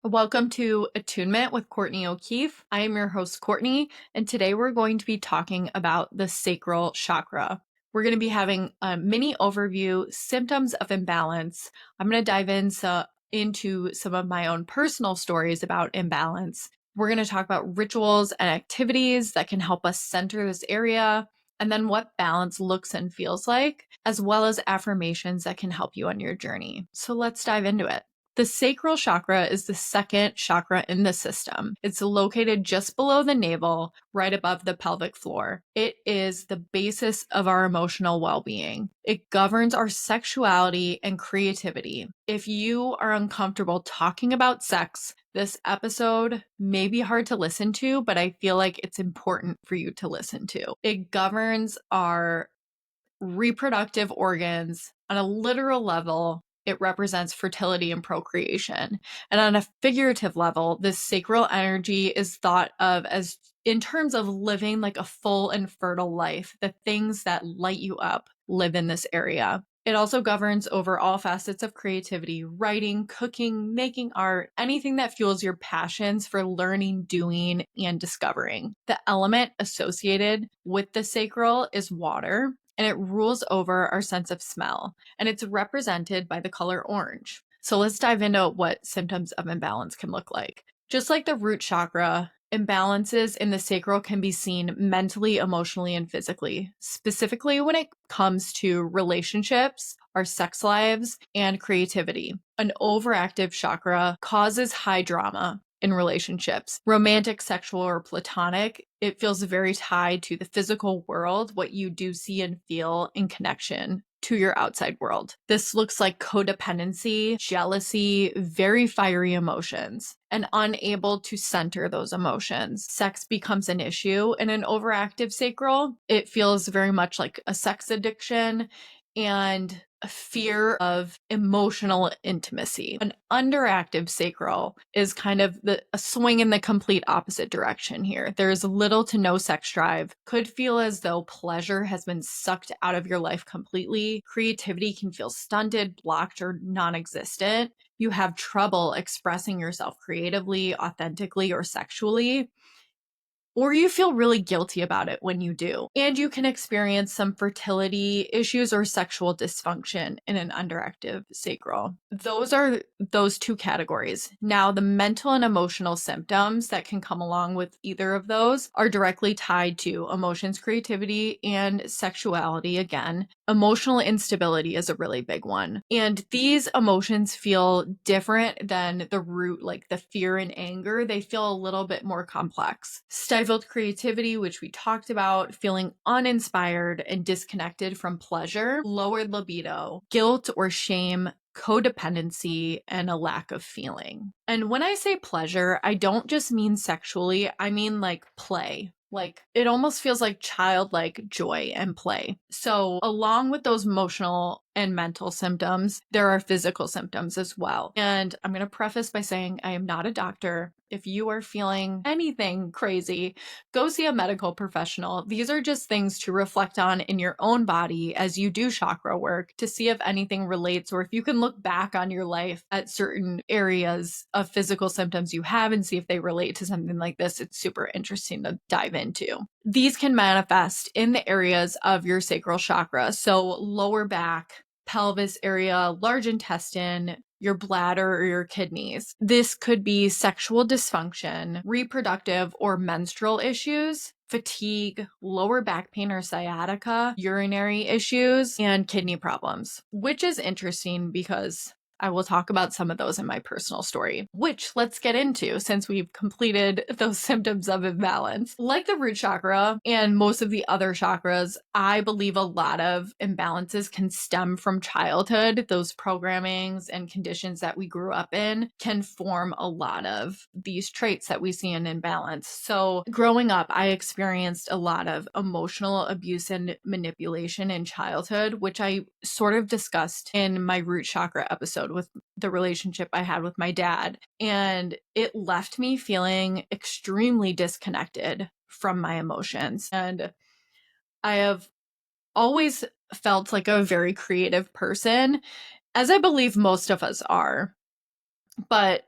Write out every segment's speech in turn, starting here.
Welcome to Attunement with Courtney O'Keefe. I am your host, Courtney, and today we're going to be talking about the sacral chakra. We're going to be having a mini overview, symptoms of imbalance. I'm going to dive into some of my own personal stories about imbalance. We're going to talk about rituals and activities that can help us center this area, and then what balance looks and feels like, as well as affirmations that can help you on your journey. So let's dive into it. The sacral chakra is the second chakra in the system. It's located just below the navel, right above the pelvic floor. It is the basis of our emotional well-being. It governs our sexuality and creativity. If you are uncomfortable talking about sex, this episode may be hard to listen to, but I feel like it's important for you to listen to. It governs our reproductive organs on a literal level. It represents fertility and procreation. And on a figurative level, this sacral energy is thought of as in terms of living like a full and fertile life. The things that light you up live in this area. It also governs over all facets of creativity, writing, cooking, making art, anything that fuels your passions for learning, doing, and discovering. The element associated with the sacral is water, and it rules over our sense of smell, and it's represented by the color orange. So let's dive into what symptoms of imbalance can look like. Just like the root chakra, imbalances in the sacral can be seen mentally, emotionally, and physically, specifically when it comes to relationships, our sex lives, and creativity. An overactive chakra causes high drama in relationships, romantic, sexual, or platonic. It feels very tied to the physical world, what you do see and feel in connection to your outside world. This looks like codependency, jealousy, very fiery emotions, and unable to center those emotions. Sex becomes an issue. In an overactive sacral, it feels very much like a sex addiction and a fear of emotional intimacy. An underactive sacral is kind of a swing in the complete opposite direction here. There's little to no sex drive, could feel as though pleasure has been sucked out of your life completely. Creativity can feel stunted, blocked, or non-existent. You have trouble expressing yourself creatively, authentically, or sexually, or you feel really guilty about it when you do. And you can experience some fertility issues or sexual dysfunction in an underactive sacral. Those are those two categories. Now, the mental and emotional symptoms that can come along with either of those are directly tied to emotions, creativity, and sexuality again. Emotional instability is a really big one. And these emotions feel different than the root, like the fear and anger. They feel a little bit more complex. Stifled creativity, which we talked about, feeling uninspired and disconnected from pleasure, lowered libido, guilt or shame, codependency, and a lack of feeling. And when I say pleasure, I don't just mean sexually, I mean like play. Like it almost feels like childlike joy and play. So, along with those emotional and mental symptoms, there are physical symptoms as well. And I'm going to preface by saying I am not a doctor. If you are feeling anything crazy, go see a medical professional. These are just things to reflect on in your own body as you do chakra work to see if anything relates, or if you can look back on your life at certain areas of physical symptoms you have and see if they relate to something like this. It's super interesting to dive into. These can manifest in the areas of your sacral chakra. So lower back, pelvis area, large intestine, your bladder, or your kidneys. This could be sexual dysfunction, reproductive or menstrual issues, fatigue, lower back pain or sciatica, urinary issues, and kidney problems, which is interesting because I will talk about some of those in my personal story, which let's get into since we've completed those symptoms of imbalance. Like the root chakra and most of the other chakras, I believe a lot of imbalances can stem from childhood. Those programmings and conditions that we grew up in can form a lot of these traits that we see in imbalance. So growing up, I experienced a lot of emotional abuse and manipulation in childhood, which I sort of discussed in my root chakra episode with the relationship I had with my dad. And it left me feeling extremely disconnected from my emotions. And I have always felt like a very creative person, as I believe most of us are. But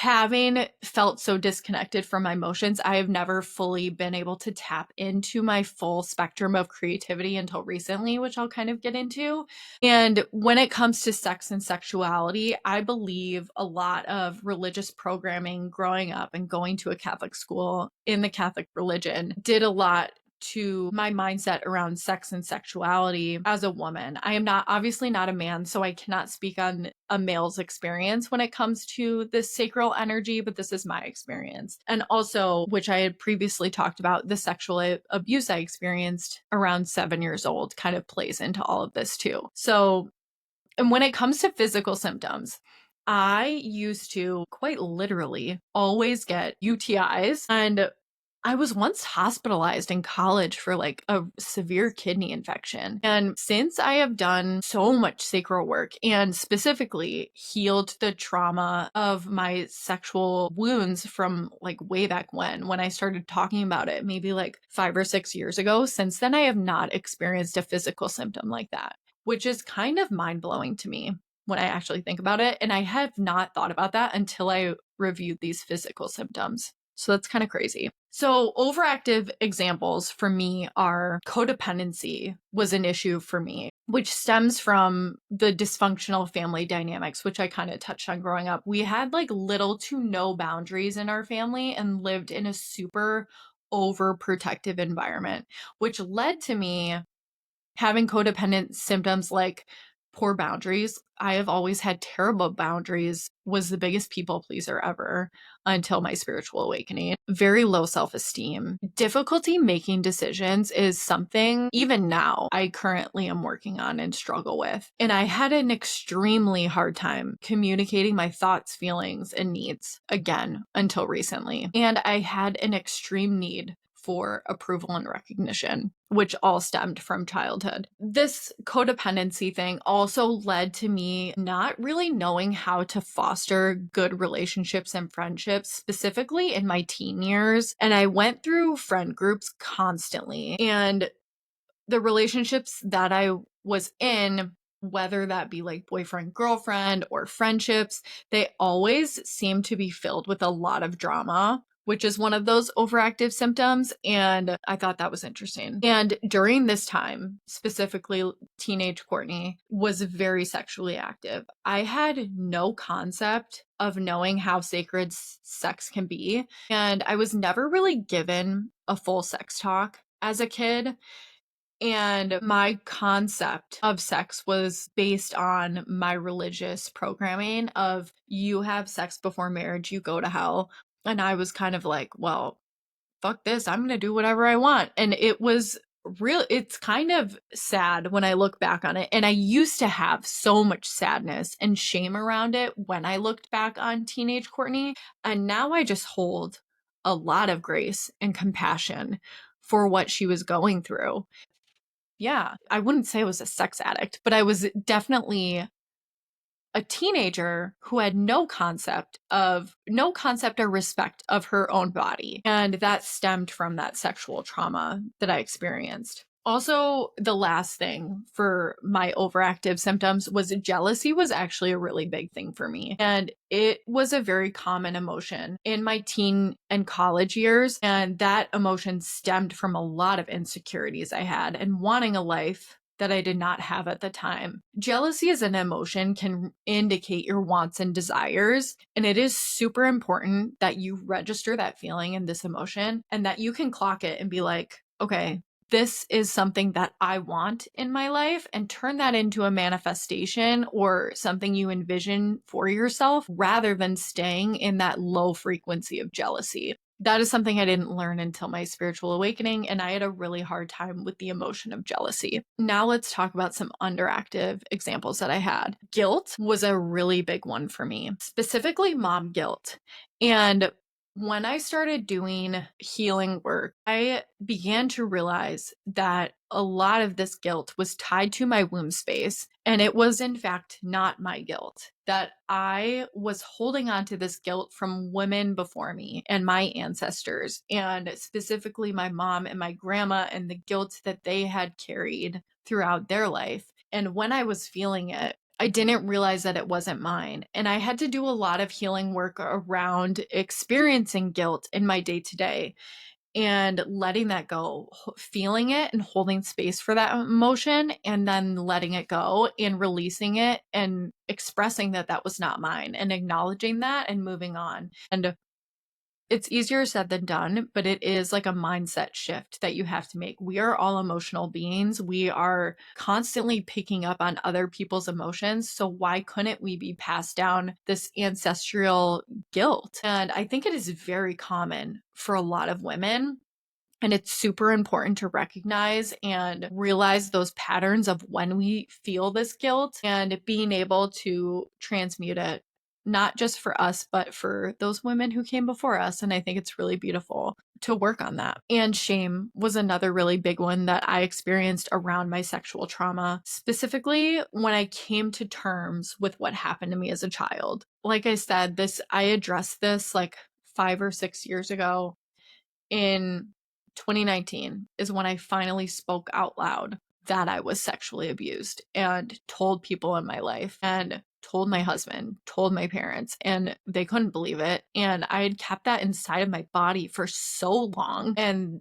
having felt so disconnected from my emotions, I have never fully been able to tap into my full spectrum of creativity until recently, which I'll kind of get into. And when it comes to sex and sexuality, I believe a lot of religious programming growing up and going to a Catholic school in the Catholic religion did a lot to my mindset around sex and sexuality as a woman. I am obviously not a man, so I cannot speak on a male's experience when it comes to this sacral energy, but this is my experience. And also, which I had previously talked about, the sexual abuse I experienced around 7 years old kind of plays into all of this too. So, and when it comes to physical symptoms, I used to quite literally always get UTIs, and I was once hospitalized in college for like a severe kidney infection. And since I have done so much sacral work and specifically healed the trauma of my sexual wounds from like way back when I started talking about it, maybe like 5 or 6 years ago, since then I have not experienced a physical symptom like that, which is kind of mind blowing to me when I actually think about it. And I have not thought about that until I reviewed these physical symptoms. So that's kind of crazy. So overactive examples for me are codependency was an issue for me, which stems from the dysfunctional family dynamics, which I kind of touched on growing up. We had like little to no boundaries in our family and lived in a super overprotective environment, which led to me having codependent symptoms like poor boundaries. I have always had terrible boundaries, was the biggest people pleaser ever until my spiritual awakening. Very low self-esteem. Difficulty making decisions is something even now I currently am working on and struggle with. And I had an extremely hard time communicating my thoughts, feelings, and needs again until recently. And I had an extreme need for approval and recognition, which all stemmed from childhood. This codependency thing also led to me not really knowing how to foster good relationships and friendships, specifically in my teen years. And I went through friend groups constantly. And the relationships that I was in, whether that be like boyfriend, girlfriend, or friendships, they always seem to be filled with a lot of drama, which is one of those overactive symptoms. And I thought that was interesting. And during this time, specifically, teenage Courtney was very sexually active. I had no concept of knowing how sacred sex can be. And I was never really given a full sex talk as a kid. And my concept of sex was based on my religious programming of you have sex before marriage, you go to hell. And I was kind of like, well, fuck this. I'm going to do whatever I want. And it was real. It's kind of sad when I look back on it. And I used to have so much sadness and shame around it when I looked back on teenage Courtney. And now I just hold a lot of grace and compassion for what she was going through. Yeah, I wouldn't say I was a sex addict, but I was definitely a teenager who had no concept or respect of her own body. And that stemmed from that sexual trauma that I experienced. Also, the last thing for my overactive symptoms was jealousy was actually a really big thing for me. And it was a very common emotion in my teen and college years. And that emotion stemmed from a lot of insecurities I had and wanting a life that I did not have at the time. Jealousy as an emotion can indicate your wants and desires, and it is super important that you register that feeling and this emotion and that you can clock it and be like, okay, this is something that I want in my life, and turn that into a manifestation or something you envision for yourself rather than staying in that low frequency of jealousy. That is something I didn't learn until my spiritual awakening, and I had a really hard time with the emotion of jealousy. Now let's talk about some underactive examples that I had. Guilt was a really big one for me, specifically mom guilt. And when I started doing healing work, I began to realize that a lot of this guilt was tied to my womb space. And it was, in fact, not my guilt, that I was holding on to this guilt from women before me and my ancestors, and specifically my mom and my grandma, and the guilt that they had carried throughout their life. And when I was feeling it, I didn't realize that it wasn't mine. And I had to do a lot of healing work around experiencing guilt in my day to day and letting that go, feeling it and holding space for that emotion, and then letting it go and releasing it and expressing that that was not mine and acknowledging that and moving on. And it's easier said than done, but it is like a mindset shift that you have to make. We are all emotional beings. We are constantly picking up on other people's emotions. So why couldn't we be passed down this ancestral guilt? And I think it is very common for a lot of women. And it's super important to recognize and realize those patterns of when we feel this guilt and being able to transmute it, not just for us, but for those women who came before us. And I think it's really beautiful to work on that. And shame was another really big one that I experienced around my sexual trauma, specifically when I came to terms with what happened to me as a child. Like I said, I addressed this like 5 or 6 years ago. In 2019 is when I finally spoke out loud that I was sexually abused and told people in my life and told my husband, told my parents, and they couldn't believe it. And I had kept that inside of my body for so long. And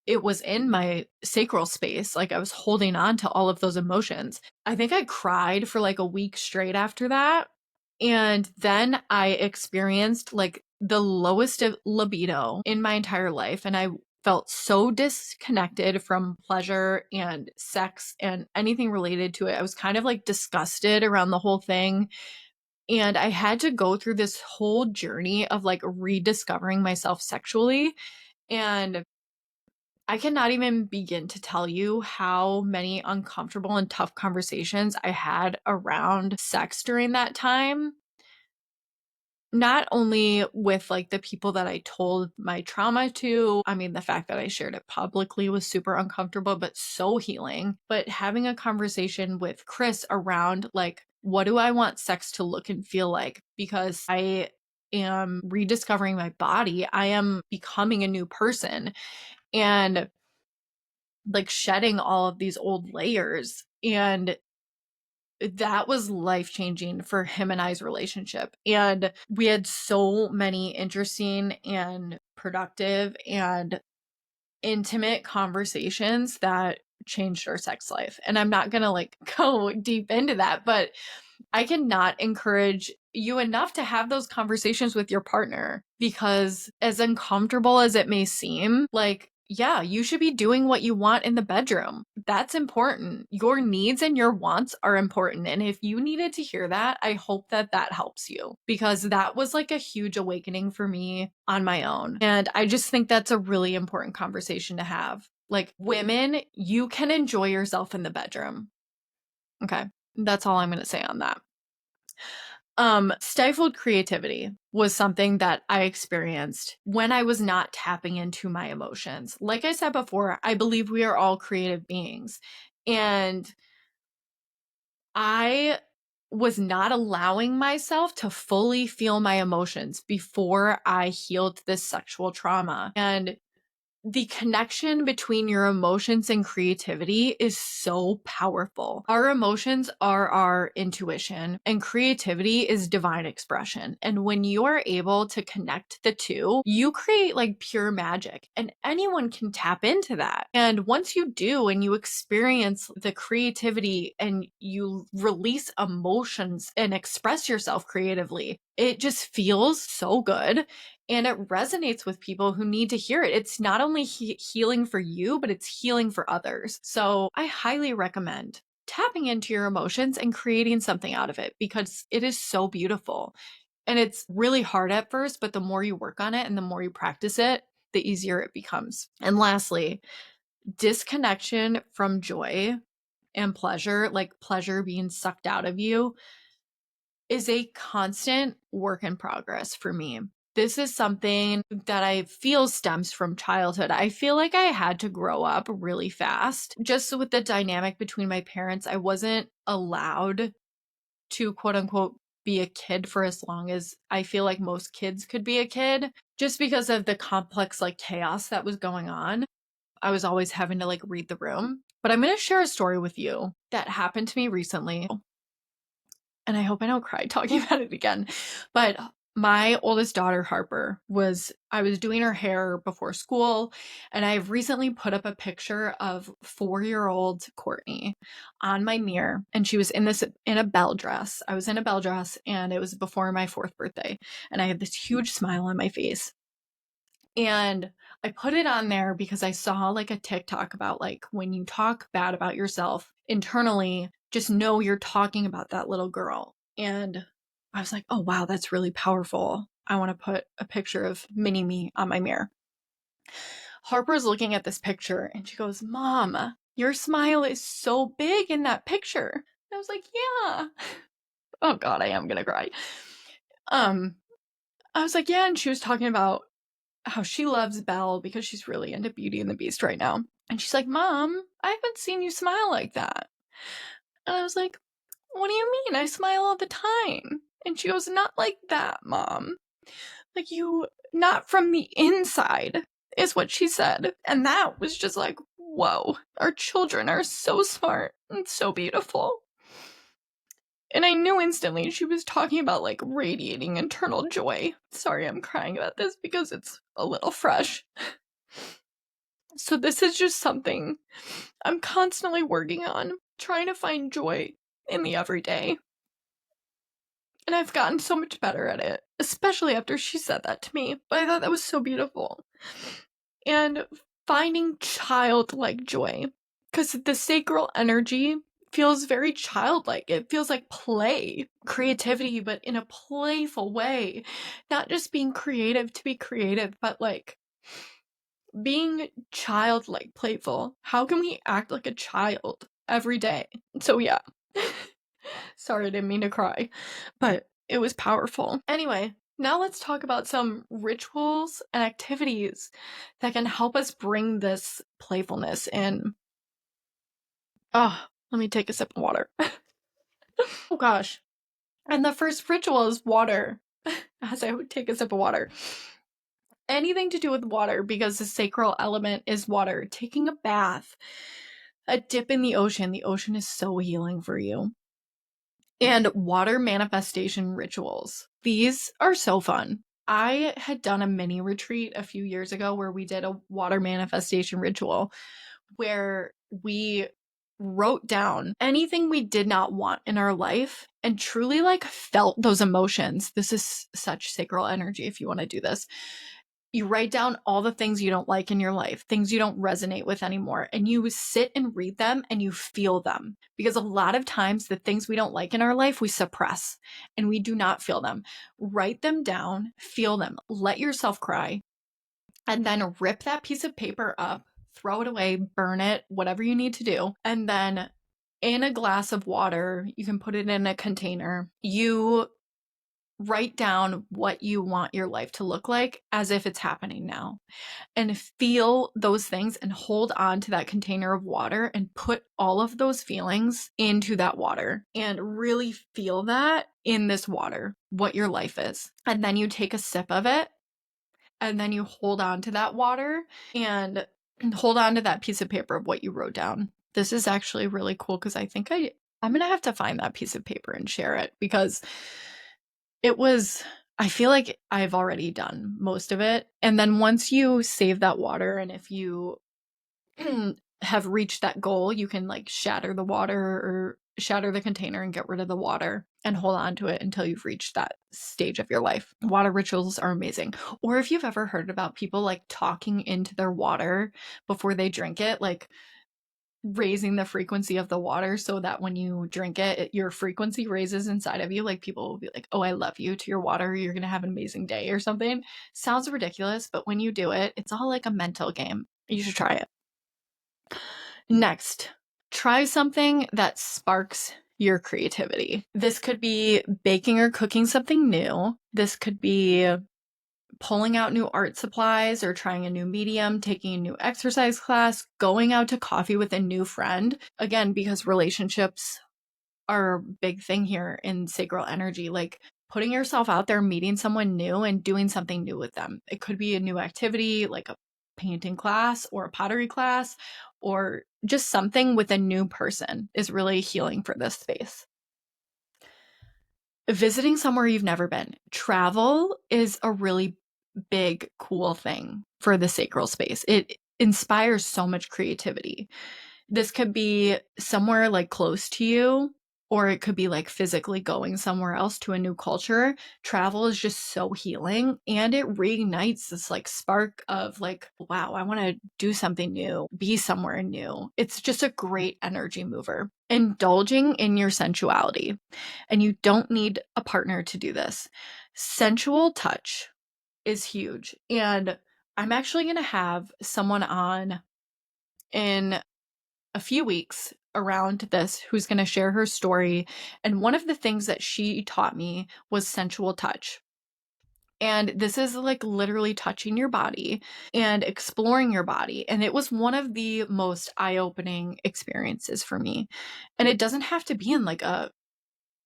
it was in my sacral space. Like I was holding on to all of those emotions. I think I cried for like a week straight after that. And then I experienced like the lowest of libido in my entire life. And I felt so disconnected from pleasure and sex and anything related to it. I was kind of like disgusted around the whole thing. And I had to go through this whole journey of like rediscovering myself sexually. And I cannot even begin to tell you how many uncomfortable and tough conversations I had around sex during that time. Not only with like the people that I told my trauma to, I mean, the fact that I shared it publicly was super uncomfortable, but so healing. But having a conversation with Chris around like, what do I want sex to look and feel like? Because I am rediscovering my body, I am becoming a new person. And like shedding all of these old layers. And that was life changing for him and I's relationship. And we had so many interesting and productive and intimate conversations that changed our sex life. And I'm not going to like go deep into that, but I cannot encourage you enough to have those conversations with your partner, because as uncomfortable as it may seem, like, yeah, you should be doing what you want in the bedroom. That's important. Your needs and your wants are important. And if you needed to hear that, I hope that that helps you, because that was like a huge awakening for me on my own. And I just think that's a really important conversation to have. Like, women, you can enjoy yourself in the bedroom. Okay. That's all I'm going to say on that. Stifled creativity was something that I experienced when I was not tapping into my emotions. Like I said before, I believe we are all creative beings. And I was not allowing myself to fully feel my emotions before I healed this sexual trauma. And the connection between your emotions and creativity is so powerful. Our emotions are our intuition, and creativity is divine expression. And when you are able to connect the two, you create like pure magic, and anyone can tap into that. And once you do, and you experience the creativity and you release emotions and express yourself creatively, it just feels so good. And it resonates with people who need to hear it. It's not only healing for you, but it's healing for others. So I highly recommend tapping into your emotions and creating something out of it, because it is so beautiful. And it's really hard at first, but the more you work on it and the more you practice it, the easier it becomes. And lastly, disconnection from joy and pleasure, like pleasure being sucked out of you, is a constant work in progress for me. This is something that I feel stems from childhood. I feel like I had to grow up really fast. Just with the dynamic between my parents, I wasn't allowed to quote unquote be a kid for as long as I feel like most kids could be a kid, just because of the complex like chaos that was going on. I was always having to like read the room. But I'm going to share a story with you that happened to me recently. and I hope I don't cry talking about it again, but my oldest daughter, Harper, I was doing her hair before school, and I've recently put up a picture of 4-year-old Courtney on my mirror, and she was in a bell dress. I was in a bell dress, and it was before my 4th birthday, and I had this huge smile on my face. And I put it on there because I saw like a TikTok about like when you talk bad about yourself internally, just know you're talking about that little girl. And I was like, oh, wow, that's really powerful. I want to put a picture of mini me on my mirror. Harper's looking at this picture and she goes, Mom, your smile is so big in that picture. And I was like, yeah. Oh God, I am gonna cry. I was like, yeah, and she was talking about how she loves Belle because she's really into Beauty and the Beast right now. And she's like, Mom, I haven't seen you smile like that. And I was like, what do you mean? I smile all the time. And she goes, not like that, Mom. Like not from the inside, is what she said. And that was just like, whoa, our children are so smart and so beautiful. And I knew instantly she was talking about like radiating internal joy. Sorry, I'm crying about this because it's a little fresh. So this is just something I'm constantly working on, trying to find joy in the everyday. And I've gotten so much better at it, especially after she said that to me. But I thought that was so beautiful. And finding childlike joy, because the sacral energy feels very childlike. It feels like play, creativity, but in a playful way. Not just being creative to be creative, but like being childlike playful. How can we act like a child every day? So yeah. Sorry, I didn't mean to cry, but it was powerful. Anyway, now let's talk about some rituals and activities that can help us bring this playfulness in. Oh, let me take a sip of water. Oh gosh. And the first ritual is water. As I would take a sip of water. Anything to do with water, because the sacral element is water. Taking a bath, a dip in the ocean. The ocean is so healing for you. And water manifestation rituals. These are so fun. I had done a mini retreat a few years ago where we did a water manifestation ritual where we wrote down anything we did not want in our life and truly like felt those emotions. This is such sacral energy if you want to do this. You write down all the things you don't like in your life, things you don't resonate with anymore, and you sit and read them and you feel them. Because a lot of times, the things we don't like in our life, we suppress and we do not feel them. Write them down, feel them, let yourself cry, and then rip that piece of paper up, throw it away, burn it, whatever you need to do. And then in a glass of water, you can put it in a container. You write down what you want your life to look like as if it's happening now, and feel those things and hold on to that container of water and put all of those feelings into that water and really feel that in this water, what your life is. And then you take a sip of it and then you hold on to that water and hold on to that piece of paper of what you wrote down. This is actually really cool because I think I'm going to have to find that piece of paper and share it, because I feel like I've already done most of it. And then once you save that water, and if you have reached that goal, you can like shatter the water or shatter the container and get rid of the water and hold on to it until you've reached that stage of your life. Water rituals are amazing. Or if you've ever heard about people like talking into their water before they drink it, like raising the frequency of the water so that when you drink it, your frequency raises inside of you. Like people will be like, oh, I love you to your water. You're going to have an amazing day or something. Sounds ridiculous, but when you do it, it's all like a mental game. You should try it. Next, try something that sparks your creativity. This could be baking or cooking something new. This could be pulling out new art supplies or trying a new medium, taking a new exercise class, going out to coffee with a new friend. Again, because relationships are a big thing here in sacral energy, like putting yourself out there, meeting someone new and doing something new with them. It could be a new activity like a painting class or a pottery class, or just something with a new person is really healing for this space. Visiting somewhere you've never been. Travel is a really big, cool thing for the sacral space. It inspires so much creativity. This could be somewhere like close to you, or it could be like physically going somewhere else to a new culture. Travel is just so healing, and it reignites this like spark of like, wow, I want to do something new, be somewhere new. It's just a great energy mover. Indulging in your sensuality, and you don't need a partner to do this. Sensual touch is huge. And I'm actually going to have someone on in a few weeks around this who's going to share her story. And one of the things that she taught me was sensual touch. And this is like literally touching your body and exploring your body. And it was one of the most eye opening experiences for me. And it doesn't have to be in like a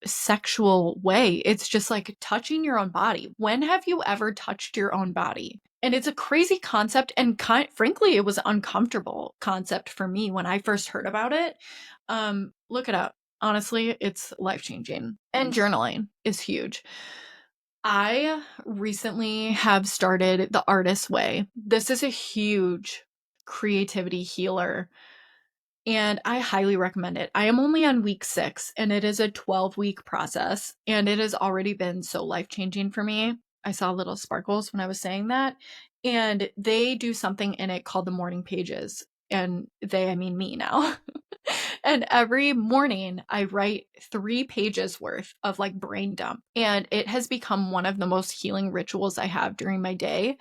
sexual way. It's just like touching your own body. When have you ever touched your own body? And it's a crazy concept, and frankly, it was an uncomfortable concept for me when I first heard about it. Look it up. Honestly, it's life-changing. And journaling is huge. I recently have started the Artist Way. This is a huge creativity healer, and I highly recommend it. I am only on week 6, and it is a 12-week process, and it has already been so life-changing for me. I saw little sparkles when I was saying that, and they do something in it called the morning pages, and they, I mean me now. And every morning I write 3 pages worth of like brain dump, and it has become one of the most healing rituals I have during my day.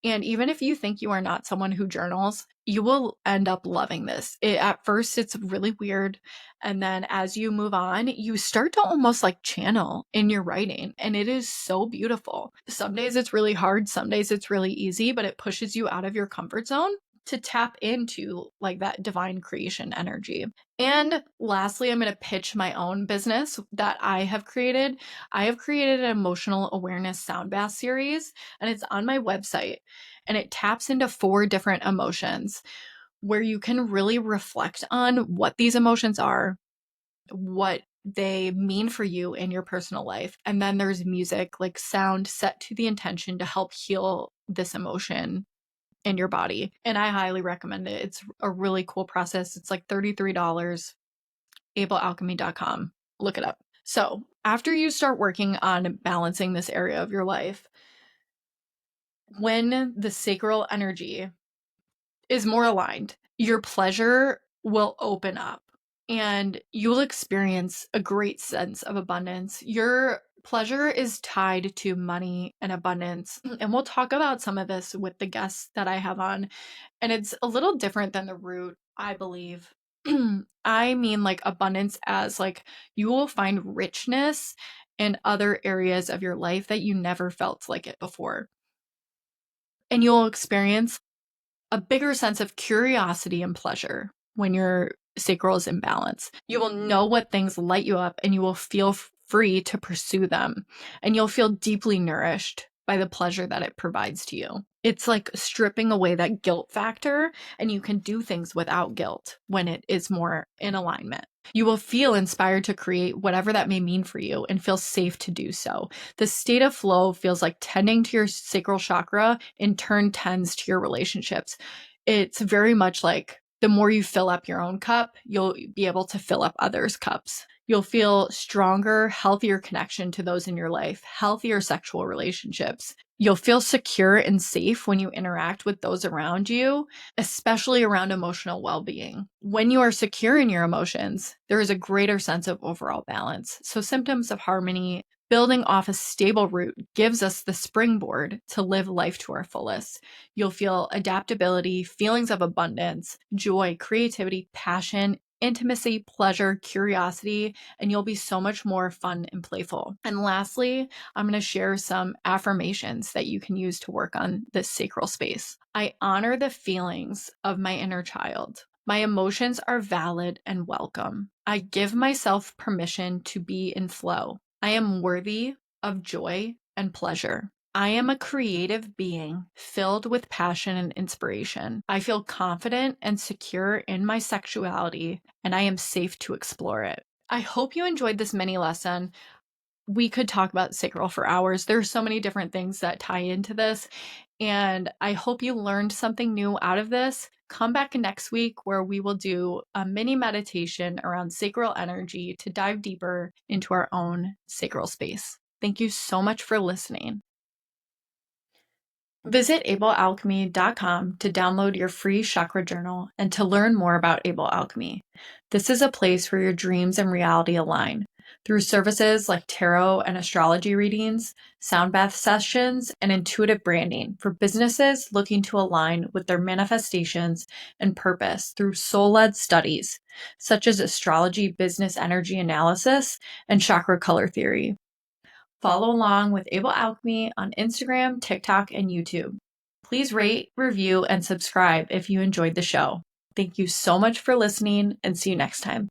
And even if you think you are not someone who journals, you will end up loving this. At first, it's really weird. And then as you move on, you start to almost like channel in your writing. And it is so beautiful. Some days it's really hard, some days it's really easy, but it pushes you out of your comfort zone to tap into like that divine creation energy. And lastly, I'm going to pitch my own business that I have created. I have created an emotional awareness sound bath series, and it's on my website, and it taps into 4 different emotions where you can really reflect on what these emotions are, what they mean for you in your personal life. And then there's music, like sound set to the intention to help heal this emotion in your body. And I highly recommend it. It's a really cool process. It's like $33, ablealchemy.com. Look it up. So, after you start working on balancing this area of your life, when the sacral energy is more aligned, your pleasure will open up and you will experience a great sense of abundance. Your pleasure is tied to money and abundance. And we'll talk about some of this with the guests that I have on. And it's a little different than the root, I believe. I mean, like abundance as like you will find richness in other areas of your life that you never felt like it before. And you'll experience a bigger sense of curiosity and pleasure when your sacral is in balance. You will know what things light you up, and you will feel free to pursue them. And you'll feel deeply nourished by the pleasure that it provides to you. It's like stripping away that guilt factor, and you can do things without guilt when it is more in alignment. You will feel inspired to create whatever that may mean for you and feel safe to do so. The state of flow feels like tending to your sacral chakra, in turn tends to your relationships. It's very much like the more you fill up your own cup, you'll be able to fill up others' cups. You'll feel stronger, healthier connection to those in your life, healthier sexual relationships. You'll feel secure and safe when you interact with those around you, especially around emotional well-being. When you are secure in your emotions, there is a greater sense of overall balance. So symptoms of harmony, building off a stable root, gives us the springboard to live life to our fullest. You'll feel adaptability, feelings of abundance, joy, creativity, passion, intimacy, pleasure, curiosity, and you'll be so much more fun and playful. And lastly, I'm going to share some affirmations that you can use to work on this sacral space. I honor the feelings of my inner child. My emotions are valid and welcome. I give myself permission to be in flow. I am worthy of joy and pleasure. I am a creative being filled with passion and inspiration. I feel confident and secure in my sexuality, and I am safe to explore it. I hope you enjoyed this mini lesson. we could talk about sacral for hours. There's so many different things that tie into this, and I hope you learned something new out of this. Come back next week where we will do a mini meditation around sacral energy to dive deeper into our own sacral space. Thank you so much for listening. Visit ablealchemy.com to download your free chakra journal and to learn more about Able Alchemy. This is a place where your dreams and reality align through services like tarot and astrology readings, sound bath sessions, and intuitive branding for businesses looking to align with their manifestations and purpose through soul-led studies such as astrology, business energy analysis, and chakra color theory. Follow along with Able Alchemy on Instagram, TikTok, and YouTube. Please rate, review, and subscribe if you enjoyed the show. Thank you so much for listening, and see you next time.